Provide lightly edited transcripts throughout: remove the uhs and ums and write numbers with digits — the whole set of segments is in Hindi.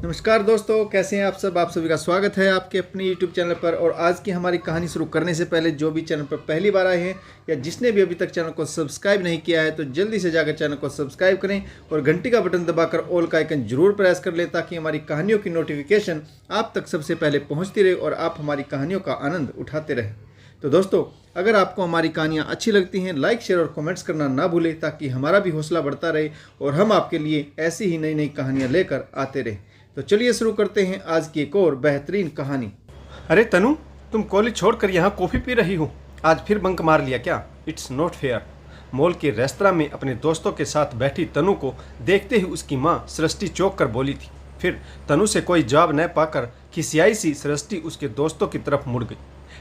नमस्कार दोस्तों, कैसे हैं आप सब। आप सभी का स्वागत है आपके अपने YouTube चैनल पर। और आज की हमारी कहानी शुरू करने से पहले जो भी चैनल पर पहली बार आए हैं या जिसने भी अभी तक चैनल को सब्सक्राइब नहीं किया है तो जल्दी से जाकर चैनल को सब्सक्राइब करें और घंटी का बटन दबाकर ऑल का आइकन जरूर प्रेस कर लें ताकि हमारी कहानियों की नोटिफिकेशन आप तक सबसे पहले पहुँचती रहे और आप हमारी कहानियों का आनंद उठाते रहें। तो दोस्तों, अगर आपको हमारी कहानियाँ अच्छी लगती हैं, लाइक शेयर और कमेंट्स करना ना भूलें ताकि हमारा भी हौसला बढ़ता रहे और हम आपके लिए ऐसी ही नई नई कहानियाँ लेकर आते रहें। तो चलिए शुरू करते हैं आज की एक और बेहतरीन कहानी। अरे तनु, तुम कॉलेज छोड़कर यहाँ कॉफ़ी पी रही हो? आज फिर बंक मार लिया क्या? It's not fair. मॉल के रेस्तरां में अपने दोस्तों के साथ बैठी तनु को देखते ही उसकी माँ सृष्टि चौंक कर बोली थी। फिर तनु से कोई जवाब न पाकर खिसियाई सी सृष्टि उसके दोस्तों की तरफ मुड़ गई।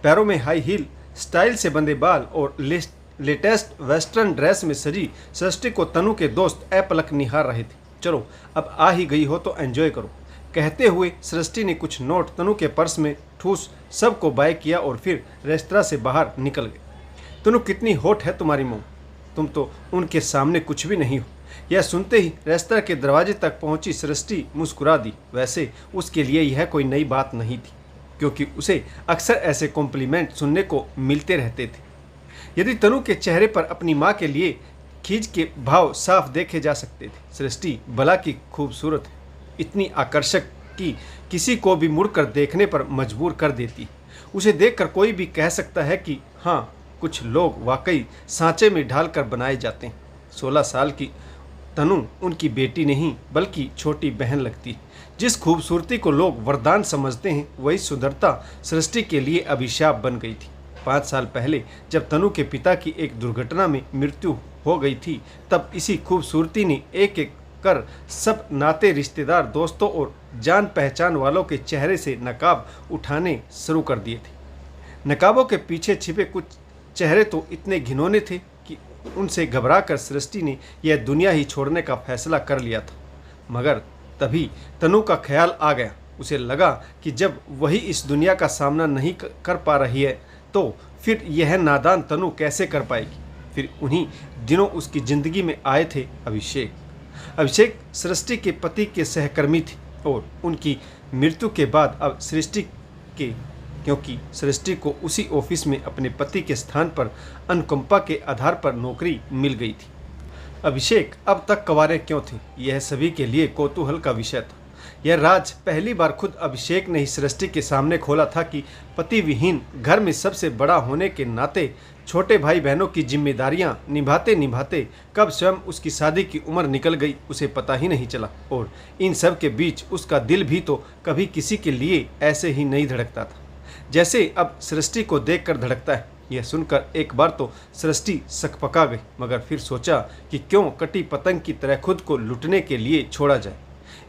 पैरों में हाई हील, स्टाइल से बंधे बाल और लेटेस्ट वेस्टर्न ड्रेस में सजी सृष्टि को तनु के दोस्त अपलक निहार रहे थे। चलो, अब आ ही गई हो तो एंजॉय करो, कहते हुए सृष्टि ने कुछ नोट तनु के पर्स में ठूस सबको बाय किया और फिर रेस्तरां से बाहर निकल गए। तनु, कितनी हॉट है तुम्हारी मॉम, तुम तो उनके सामने कुछ भी नहीं हो। यह सुनते ही रेस्तरां के दरवाजे तक पहुंची सृष्टि मुस्कुरा दी। वैसे उसके लिए यह कोई नई बात नहीं थी क्योंकि उसे अक्सर ऐसे कॉम्प्लीमेंट सुनने को मिलते रहते थे। यदि तनु के चेहरे पर अपनी माँ के लिए खींच के भाव साफ देखे जा सकते थे। सृष्टि भला की खूबसूरत है, इतनी आकर्षक कि किसी को भी मुड़कर देखने पर मजबूर कर देती। उसे देखकर कोई भी कह सकता है कि हाँ, कुछ लोग वाकई सांचे में ढालकर बनाए जाते हैं। 16 साल की तनु उनकी बेटी नहीं बल्कि छोटी बहन लगती। जिस खूबसूरती को लोग वरदान समझते हैं वही सुंदरता सृष्टि के लिए अभिशाप बन गई थी। 5 साल पहले जब तनु के पिता की एक दुर्घटना में मृत्यु हो गई थी तब इसी खूबसूरती ने एक एक कर सब नाते, रिश्तेदार, दोस्तों और जान पहचान वालों के चेहरे से नकाब उठाने शुरू कर दिए थे। नकाबों के पीछे छिपे कुछ चेहरे तो इतने घिनौने थे कि उनसे घबराकर सृष्टि ने यह दुनिया ही छोड़ने का फैसला कर लिया था। मगर तभी तनु का ख्याल आ गया। उसे लगा कि जब वही इस दुनिया का सामना नहीं कर पा रही है तो फिर यह नादान तनु कैसे कर पाएगी। फिर उन्हीं दिनों उसकी ज़िंदगी में आए थे अभिषेक सृष्टि के पति के सहकर्मी थे और उनकी मृत्यु के बाद अब क्योंकि सृष्टि को उसी ऑफिस में अपने पति के स्थान पर अनुकंपा के आधार पर नौकरी मिल गई थी। अभिषेक अब तक कंवारे क्यों थे, यह सभी के लिए कौतूहल का विषय था। यह राज पहली बार खुद अभिषेक ने ही सृष्टि के सामने खोला था कि पति विहीन घर में सबसे बड़ा होने के नाते छोटे भाई बहनों की जिम्मेदारियां निभाते निभाते कब स्वयं उसकी शादी की उम्र निकल गई उसे पता ही नहीं चला। और इन सब के बीच उसका दिल भी तो कभी किसी के लिए ऐसे ही नहीं धड़कता था जैसे अब सृष्टि को देखकर धड़कता है। यह सुनकर एक बार तो सृष्टि सकपका गई, मगर फिर सोचा कि क्यों कटी पतंग की तरह खुद को लुटने के लिए छोड़ा जाए।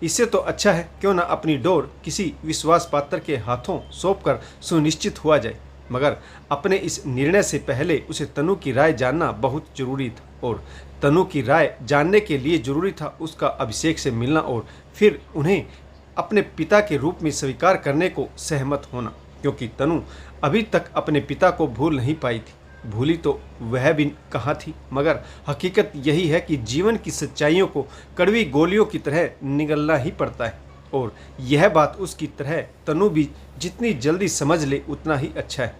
इससे तो अच्छा है क्यों ना अपनी डोर किसी विश्वास पात्र के हाथों सौंपकर सुनिश्चित हुआ जाए। मगर अपने इस निर्णय से पहले उसे तनु की राय जानना बहुत जरूरी था और तनु की राय जानने के लिए जरूरी था उसका अभिषेक से मिलना और फिर उन्हें अपने पिता के रूप में स्वीकार करने को सहमत होना। क्योंकि तनु अभी तक अपने पिता को भूल नहीं पाई थी। भूली तो वह भी कहाँ थी, मगर हकीकत यही है कि जीवन की सच्चाइयों को कड़वी गोलियों की तरह निगलना ही पड़ता है और यह बात उसकी तरह तनु भी जितनी जल्दी समझ ले उतना ही अच्छा है।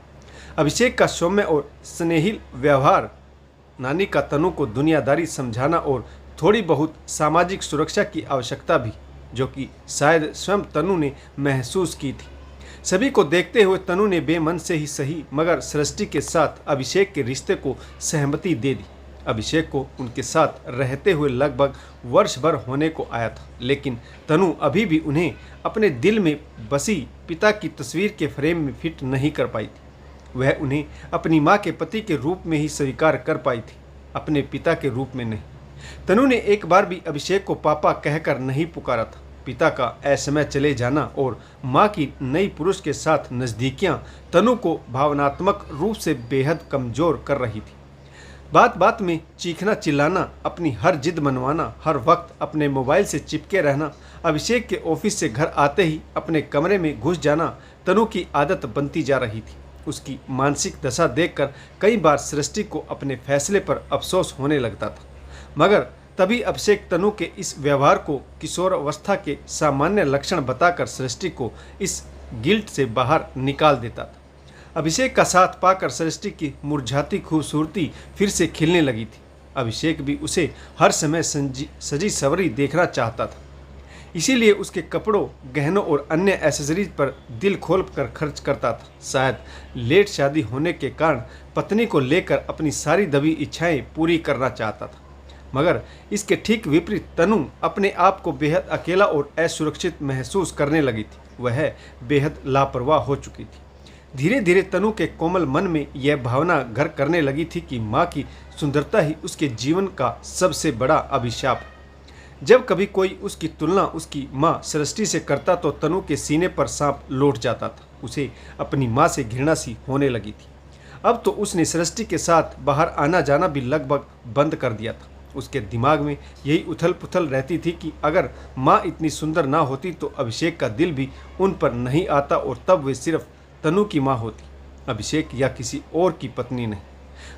अभिषेक का सौम्य और स्नेहिल व्यवहार, नानी का तनु को दुनियादारी समझाना और थोड़ी बहुत सामाजिक सुरक्षा की आवश्यकता भी, जो कि शायद स्वयं तनु ने महसूस की थी। सभी को देखते हुए तनु ने बेमन से ही सही मगर सृष्टि के साथ अभिषेक के रिश्ते को सहमति दे दी। अभिषेक को उनके साथ रहते हुए लगभग वर्ष भर होने को आया था, लेकिन तनु अभी भी उन्हें अपने दिल में बसी पिता की तस्वीर के फ्रेम में फिट नहीं कर पाई थी। वह उन्हें अपनी माँ के पति के रूप में ही स्वीकार कर पाई थी, अपने पिता के रूप में नहीं। तनु ने एक बार भी अभिषेक को पापा कहकर नहीं पुकारा था। पिता का असमय चले जाना और माँ की नई पुरुष के साथ नज़दीकियाँ तनु को भावनात्मक रूप से बेहद कमज़ोर कर रही थी। बात बात में चीखना चिल्लाना, अपनी हर जिद मनवाना, हर वक्त अपने मोबाइल से चिपके रहना, अभिषेक के ऑफिस से घर आते ही अपने कमरे में घुस जाना तनु की आदत बनती जा रही थी। उसकी मानसिक दशा देखकर कई बार सृष्टि को अपने फैसले पर अफसोस होने लगता था, मगर तभी अभिषेक तनु के इस व्यवहार को किशोर अवस्था के सामान्य लक्षण बताकर सृष्टि को इस गिल्ट से बाहर निकाल देता था। अभिषेक का साथ पाकर सृष्टि की मुरझाती खूबसूरती फिर से खिलने लगी थी। अभिषेक भी उसे हर समय सजी सवरी देखना चाहता था, इसीलिए उसके कपड़ों, गहनों और अन्य एसेसरीज पर दिल खोल कर खर्च करता था। शायद लेट शादी होने के कारण पत्नी को लेकर अपनी सारी दबी इच्छाएं पूरी करना चाहता था, मगर इसके ठीक विपरीत तनु अपने आप को बेहद अकेला और असुरक्षित महसूस करने लगी थी। वह बेहद लापरवाह हो चुकी थी। धीरे धीरे तनु के कोमल मन में यह भावना घर करने लगी थी कि माँ की सुंदरता ही उसके जीवन का सबसे बड़ा अभिशाप है। जब कभी कोई उसकी तुलना उसकी माँ सृष्टि से करता तो तनु के सीने पर सांप लौट जाता था। उसे अपनी माँ से घृणा सी होने लगी थी। अब तो उसने सृष्टि के साथ बाहर आना जाना भी लगभग बंद कर दिया था। उसके दिमाग में यही उथल पुथल रहती थी कि अगर माँ इतनी सुंदर ना होती तो अभिषेक का दिल भी उन पर नहीं आता और तब वे सिर्फ तनु की माँ होती, अभिषेक या किसी और की पत्नी नहीं।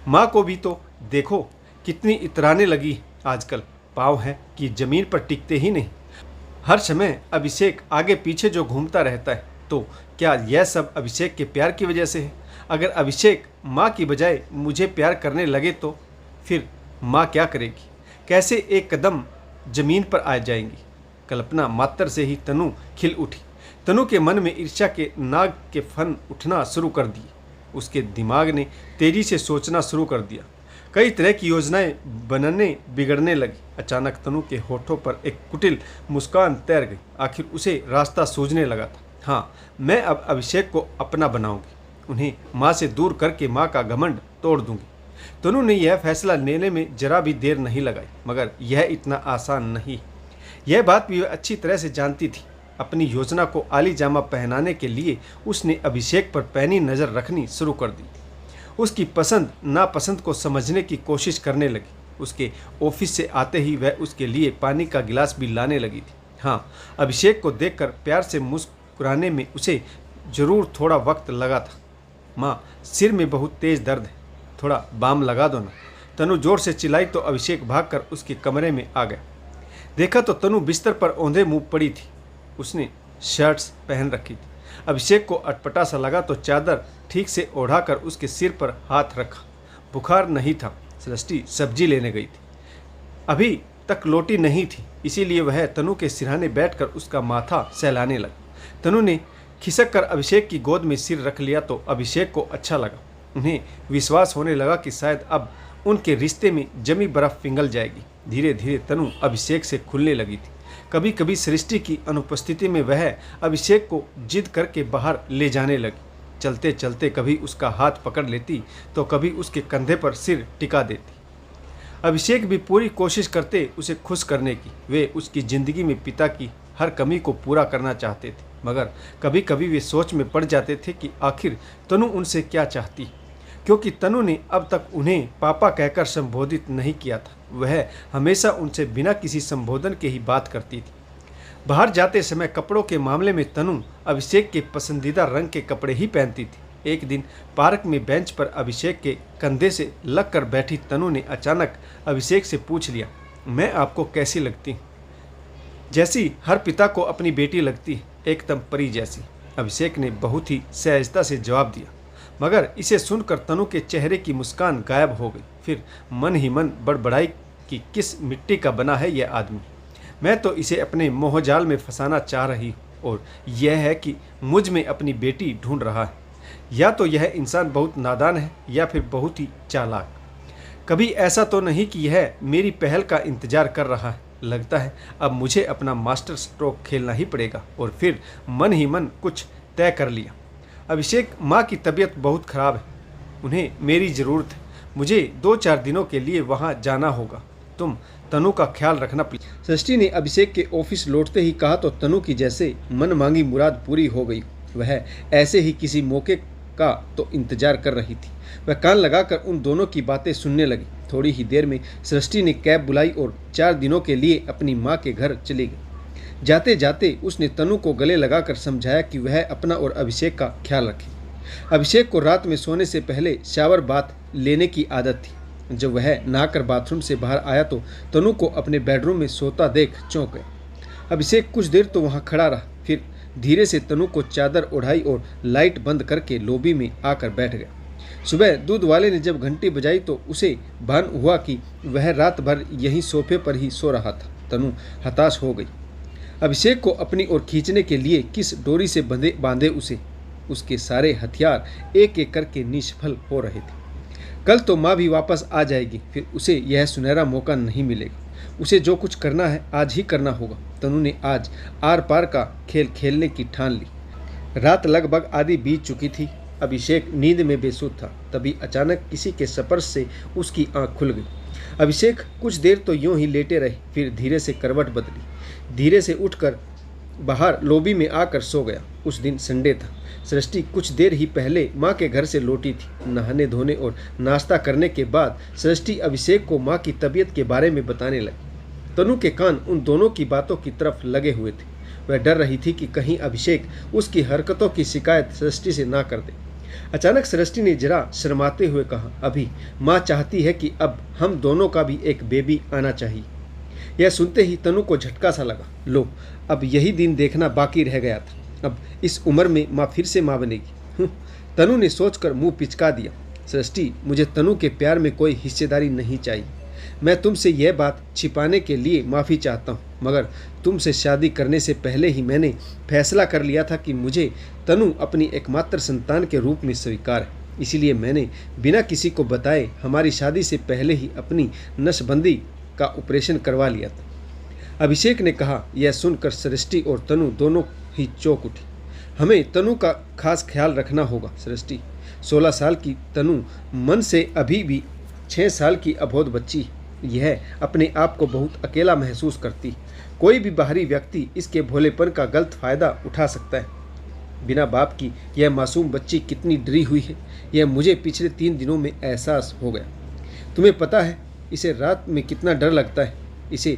माँ को भी तो देखो कितनी इतराने लगी आजकल, पाँव है कि जमीन पर टिकते ही नहीं। हर समय अभिषेक आगे पीछे जो घूमता रहता है, तो क्या यह सब अभिषेक के प्यार की वजह से है? अगर अभिषेक माँ की बजाय मुझे प्यार करने लगे तो फिर माँ क्या करेगी? कैसे एक कदम जमीन पर आ जाएंगी? कल्पना मात्र से ही तनु खिल उठी। तनु के मन में ईर्ष्या के नाग के फन उठना शुरू कर दिए। उसके दिमाग ने तेजी से सोचना शुरू कर दिया। कई तरह की योजनाएं बनने बिगड़ने लगी। अचानक तनु के होठों पर एक कुटिल मुस्कान तैर गई। आखिर उसे रास्ता सूझने लगा था। हाँ, मैं अब अभिषेक को अपना बनाऊंगी, उन्हें माँ से दूर करके माँ का घमंड तोड़ दूंगी। तनु ने यह फैसला लेने में जरा भी देर नहीं लगाई, मगर यह इतना आसान नहीं। यह बात भी वह अच्छी तरह से जानती थी। अपनी योजना को आली जामा पहनाने के लिए उसने अभिषेक पर पैनी नज़र रखनी शुरू कर दी। उसकी पसंद नापसंद को समझने की कोशिश करने लगी। उसके ऑफिस से आते ही वह उसके लिए पानी का गिलास भी लाने लगी थी। हाँ, अभिषेक को देखकर प्यार से मुस्कुराने में उसे ज़रूर थोड़ा वक्त लगा था। माँ, सिर में बहुत तेज़ दर्द है, थोड़ा बाम लगा दो ना। तनु जोर से चिल्लाई तो अभिषेक भागकर उसके कमरे में आ गया। देखा तो तनु बिस्तर पर औंधे मुँह पड़ी थी। उसने शर्ट्स पहन रखी थी। अभिषेक को अटपटा सा लगा तो चादर ठीक से ओढ़ाकर उसके सिर पर हाथ रखा। बुखार नहीं था। सृष्टि सब्जी लेने गई थी, अभी तक लौटी नहीं थी, इसीलिए वह तनु के सिरहाने बैठकर उसका माथा सहलाने लगा। तनु ने खिसक कर अभिषेक की गोद में सिर रख लिया तो अभिषेक को अच्छा लगा। उन्हें विश्वास होने लगा कि शायद अब उनके रिश्ते में जमी बर्फ पिघल जाएगी। धीरे धीरे तनु अभिषेक से खुलने लगी थी। कभी कभी सृष्टि की अनुपस्थिति में वह अभिषेक को जिद करके बाहर ले जाने लगी। चलते चलते कभी उसका हाथ पकड़ लेती तो कभी उसके कंधे पर सिर टिका देती। अभिषेक भी पूरी कोशिश करते उसे खुश करने की। वे उसकी ज़िंदगी में पिता की हर कमी को पूरा करना चाहते थे, मगर कभी कभी वे सोच में पड़ जाते थे कि आखिर तनु उनसे क्या चाहती, क्योंकि तनु ने अब तक उन्हें पापा कहकर संबोधित नहीं किया था। वह हमेशा उनसे बिना किसी संबोधन के ही बात करती थी। बाहर जाते समय कपड़ों के मामले में तनु अभिषेक के पसंदीदा रंग के कपड़े ही पहनती थी। एक दिन पार्क में बेंच पर अभिषेक के कंधे से लग कर बैठी तनु ने अचानक अभिषेक से पूछ लिया, मैं आपको कैसी लगती हूँ? जैसी हर पिता को अपनी बेटी लगती है, एकदम परी जैसी। अभिषेक ने बहुत ही सहजता से जवाब दिया, मगर इसे सुनकर तनु के चेहरे की मुस्कान गायब हो गई। फिर मन ही मन बड़बड़ाई कि किस मिट्टी का बना है यह आदमी। मैं तो इसे अपने मोहजाल में फंसाना चाह रही हूँ और यह है कि मुझ में अपनी बेटी ढूंढ रहा है। या तो यह इंसान बहुत नादान है या फिर बहुत ही चालाक। कभी ऐसा तो नहीं कि यह मेरी पहल का इंतजार कर रहा है। लगता है अब मुझे अपना मास्टर स्ट्रोक खेलना ही पड़ेगा। और फिर मन ही मन कुछ तय कर लिया। अभिषेक, माँ की तबीयत बहुत ख़राब है, उन्हें मेरी ज़रूरत है। मुझे 2-4 दिनों के लिए वहाँ जाना होगा। तुम तनु का ख्याल रखना प्लीज। सृष्टि ने अभिषेक के ऑफिस लौटते ही कहा तो तनु की जैसे मन मांगी मुराद पूरी हो गई। वह ऐसे ही किसी मौके का तो इंतजार कर रही थी। वह कान लगाकर उन दोनों की बातें सुनने लगी। थोड़ी ही देर में सृष्टि ने कैब बुलाई और 4 दिनों के लिए अपनी माँ के घर चली गई। जाते जाते उसने तनु को गले लगाकर समझाया कि वह अपना और अभिषेक का ख्याल रखे। अभिषेक को रात में सोने से पहले शावर बाथ लेने की आदत थी। जब वह नहाकर बाथरूम से बाहर आया तो तनु को अपने बेडरूम में सोता देख चौंक गए। अभिषेक कुछ देर तो वहाँ खड़ा रहा, फिर धीरे से तनु को चादर ओढ़ाई और लाइट बंद करके लॉबी में आकर बैठ गया। सुबह दूध वाले ने जब घंटी बजाई तो उसे भान हुआ कि वह रात भर यहीं सोफे पर ही सो रहा था। तनु हताश हो गई। अभिषेक को अपनी ओर खींचने के लिए किस डोरी से बांधे उसे। उसके सारे हथियार एक एक करके निष्फल हो रहे थे। कल तो माँ भी वापस आ जाएगी, फिर उसे यह सुनहरा मौका नहीं मिलेगा। उसे जो कुछ करना है आज ही करना होगा। तनु ने आज आर पार का खेल खेलने की ठान ली। रात लगभग आधी बीत चुकी थी। अभिषेक नींद में बेसुध था। तभी अचानक किसी के स्पर्श से उसकी आंख खुल गई। अभिषेक कुछ देर तो यूं ही लेटे रहे, फिर धीरे से करवट बदली। धीरे से उठकर बाहर लॉबी में आकर सो गया। उस दिन संडे था। सृष्टि कुछ देर ही पहले माँ के घर से लौटी थी। नहाने धोने और नाश्ता करने के बाद सृष्टि अभिषेक को माँ की तबीयत के बारे में बताने लगी। तनु के कान उन दोनों की बातों की तरफ लगे हुए थे। वह डर रही थी कि कहीं अभिषेक उसकी हरकतों की शिकायत सृष्टि से ना कर दे। अचानक सृष्टि ने जरा शर्माते हुए कहा, अभी माँ चाहती है कि अब हम दोनों का भी एक बेबी आना चाहिए। यह सुनते ही तनु को झटका सा लगा। लो, अब यही दिन देखना बाकी रह गया था। अब इस उम्र में माँ फिर से माँ बनेगी। तनु ने सोचकर मुंह पिचका दिया। सृष्टि, मुझे तनु के प्यार में कोई हिस्सेदारी नहीं चाहिए। मैं तुमसे यह बात छिपाने के लिए माफ़ी चाहता हूँ, मगर तुमसे शादी करने से पहले ही मैंने फैसला कर लिया था कि मुझे तनु अपनी एकमात्र संतान के रूप में स्वीकार है। इसीलिए मैंने बिना किसी को बताए हमारी शादी से पहले ही अपनी नसबंदी का ऑपरेशन करवा लिया था। अभिषेक ने कहा। यह सुनकर सृष्टि और तनु दोनों ही चौंक उठी। हमें तनु का खास ख्याल रखना होगा सृष्टि। 16 साल की तनु मन से अभी भी 6 साल की अबोध बच्ची। यह अपने आप को बहुत अकेला महसूस करती। कोई भी बाहरी व्यक्ति इसके भोलेपन का गलत फ़ायदा उठा सकता है। बिना बाप की यह मासूम बच्ची कितनी डरी हुई है, यह मुझे पिछले 3 दिनों में एहसास हो गया। तुम्हें पता है इसे रात में कितना डर लगता है। इसे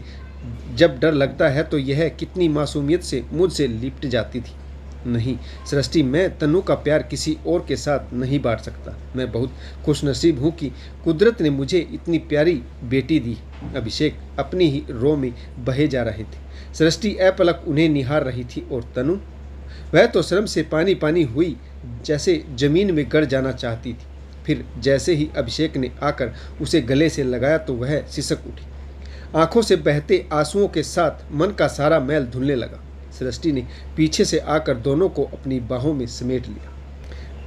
जब डर लगता है तो यह कितनी मासूमियत से मुझसे लिपट जाती थी। नहीं सृष्टि, मैं तनु का प्यार किसी और के साथ नहीं बांट सकता। मैं बहुत खुशनसीब हूँ कि कुदरत ने मुझे इतनी प्यारी बेटी दी। अभिषेक अपनी ही रो में बहे जा रहे थे। सृष्टि अपलक उन्हें निहार रही थी और तनु, वह तो शर्म से पानी पानी हुई, जैसे जमीन में गड़ जाना चाहती थी। फिर जैसे ही अभिषेक ने आकर उसे गले से लगाया तो वह सिसक उठी। आंखों से बहते आंसुओं के साथ मन का सारा मैल धुलने लगा। सृष्टि ने पीछे से आकर दोनों को अपनी बाहों में समेट लिया।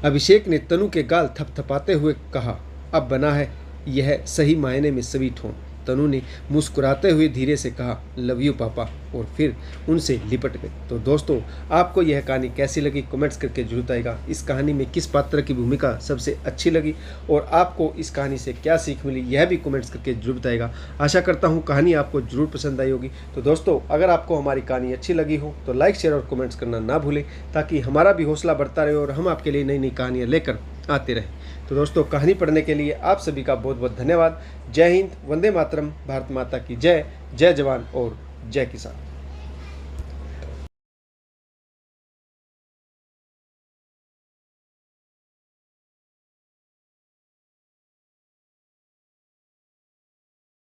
अभिषेक ने तनु के गाल थपथपाते हुए कहा, अब बना है यह सही मायने में स्वीट होम। तनु ने मुस्कुराते हुए धीरे से कहा, लव यू पापा, और फिर उनसे लिपट गई। तो दोस्तों, आपको यह कहानी कैसी लगी कमेंट्स करके जरूर बताइएगा। इस कहानी में किस पात्र की भूमिका सबसे अच्छी लगी और आपको इस कहानी से क्या सीख मिली, यह भी कमेंट्स करके जरूर बताइएगा। आशा करता हूँ कहानी आपको जरूर पसंद आई होगी। तो दोस्तों, अगर आपको हमारी कहानी अच्छी लगी हो तो लाइक, शेयर और कमेंट्स करना ना भूलें, ताकि हमारा भी हौसला बढ़ता रहे और हम आपके लिए नई नई कहानियाँ लेकर आते रहें। तो दोस्तों, कहानी पढ़ने के लिए आप सभी का बहुत बहुत धन्यवाद। जय हिंद, वंदे मातरम, भारत माता की जय। जय जवान और जय किसान।